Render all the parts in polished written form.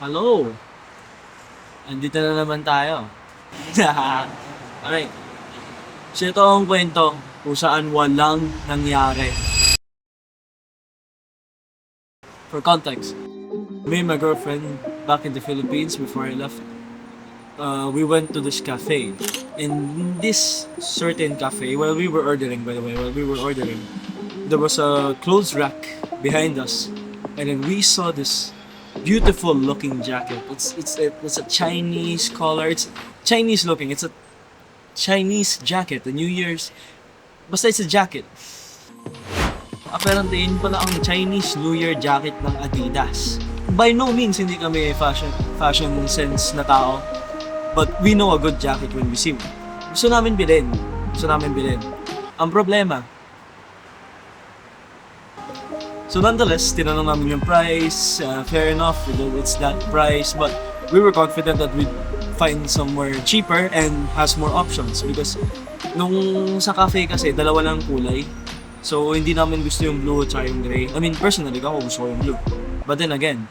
Hello! Andito na naman tayo. Alright. So ito ang kwento kung saan walang nangyari. For context, me and my girlfriend back in the Philippines before I left, we went to this cafe. In this certain cafe, while we were ordering, by the way, there was a clothes rack behind us, and then we saw this beautiful looking jacket. It's a Chinese color. It's Chinese looking. It's a Chinese jacket. The New Year's. Basta it's a jacket. Apparently, yun pala ang Chinese New Year jacket ng Adidas. By no means, hindi kami fashion sense na tao. But we know a good jacket when we see one. Gusto namin bilhin. Ang problema, so nonetheless, tinanong namin yung price. Fair enough, it's that price. But we were confident that we'd find somewhere cheaper and has more options. Because nung sa cafe kasi, dalawa lang kulay. So hindi namin gusto yung blue at yung gray. I mean, personally, ako gusto ko yung blue. But then again,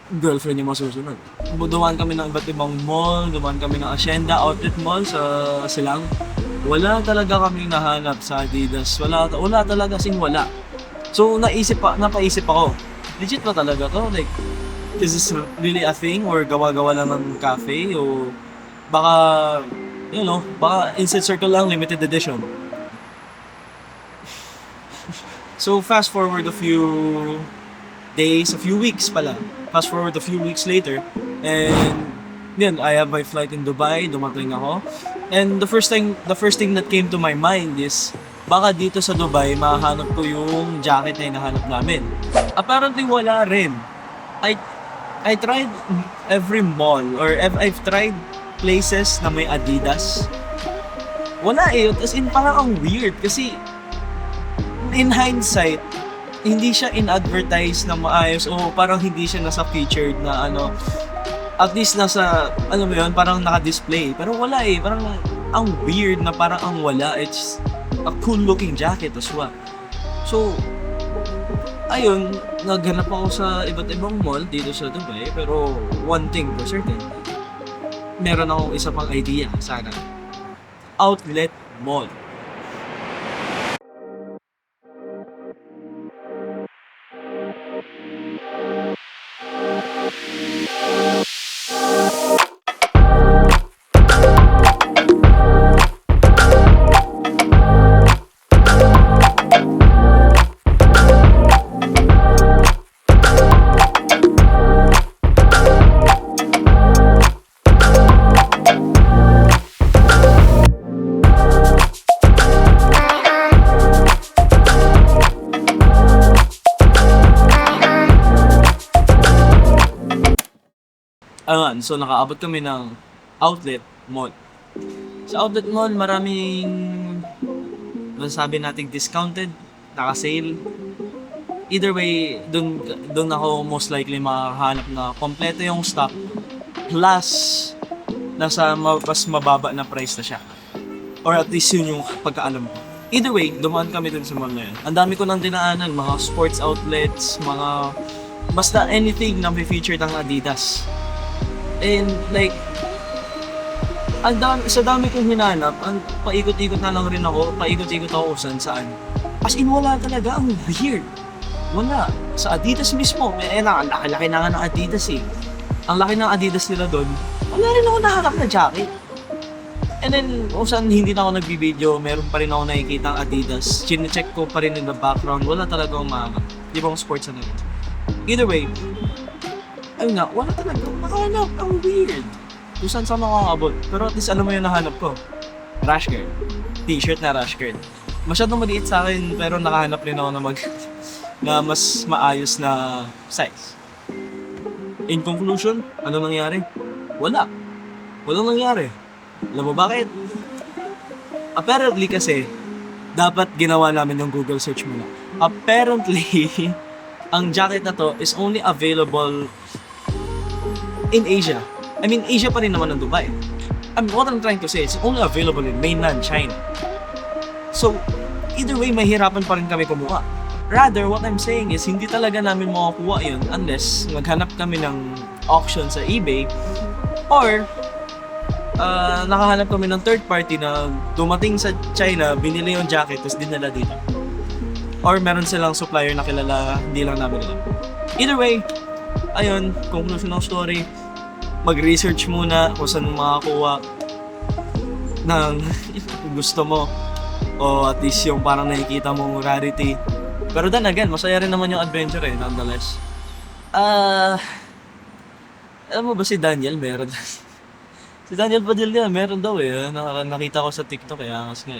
girlfriend yung masusunod. Dumaan kami ng iba't ibang mall, dumaan kami ng Hacienda Outlet Mall sa Silang. Wala talaga kaming nahanap sa Adidas. Wala talaga wala. So napaisip ako, legit ba talaga to? Like, is this really a thing or gawa-gawa lang ng cafe o baka, baka inside circle lang, limited edition. So fast forward a few weeks pala. Fast forward a few weeks later, and yun, I have my flight in Dubai, dumating ako. And the first thing that came to my mind is, baka dito sa Dubai, mahanap ko yung jacket na hinahanap namin. Apparently, wala rin. I tried every mall, or I've tried places na may Adidas. Wala eh. As in, parang ang weird. Kasi, in hindsight, hindi siya in-advertise na maayos o parang hindi siya nasa featured na at least nasa, parang naka-display. Pero wala eh, parang ang weird na parang ang wala. It's a cool looking jacket as well. So, ayun, naghanap ako sa iba't ibang mall dito sa Dubai. Pero one thing for certain, meron akong isa pang idea sana. Outlet Mall. So nakaabot kami ng Outlet Mall. Sa Outlet Mall, maraming masasabi nating discounted, naka-sale. Either way, dun ako most likely makakahanap na kompleto yung stock plus nasa mas mababa na price na siya. Or at least yun yung pagkaalam ko. Either way, dumaan kami dun sa mall na yun. Ang dami ko nang dinaanan, mga sports outlets, basta anything na may feature ng Adidas. And like, sa dami kong hinanap, paikot-ikot na lang rin ako, paikot-ikot ako kung saan. As in, wala talaga, ang weird. Wala. Sa Adidas mismo, ang laki-laki na nga ng Adidas eh. Ang laki ng Adidas nila doon, wala rin ako nakahanap na jacket. And then, kung saan hindi na ako nagbibideo, meron pa rin ako nakikita ang Adidas. Chine-check ko pa rin in the background, wala talaga akong mahanap. Di ba akong sports na naman. Either way, ayun nga, wala talaga nakahanap. Ang weird. Kung saan makakabot. Pero at least alam mo yung nahanap ko. Rash guard. T-shirt na rash guard. Masyadong maliit sa akin, pero nakahanap rin ako na mas maayos na size. In conclusion, ano nangyari? Wala. Walang nangyari. Alam mo bakit? Apparently kasi, dapat ginawa namin ng Google search muna. Apparently, ang jacket na to is only available in Asia. I mean, Asia pa rin naman ng Dubai. What I'm trying to say, it's only available in mainland China. So, either way, mahirapan pa rin kami kumuha. Rather, what I'm saying is, hindi talaga namin makukuha yun unless maghanap kami ng auction sa eBay or nakahanap kami ng third party na dumating sa China, binili yung jacket, tapos dinala dito. Or meron silang supplier na kilala, hindi lang namin alam. Either way, ayun, conclusion ng story, mag-research muna kung saan mo makakuha ng gusto mo o at least yung parang nakikita mong rarity. Pero then again, masaya rin naman yung adventure nonetheless. Alam mo ba si Daniel meron? Si Daniel Padilla meron daw nakita ko sa TikTok kaya angas nga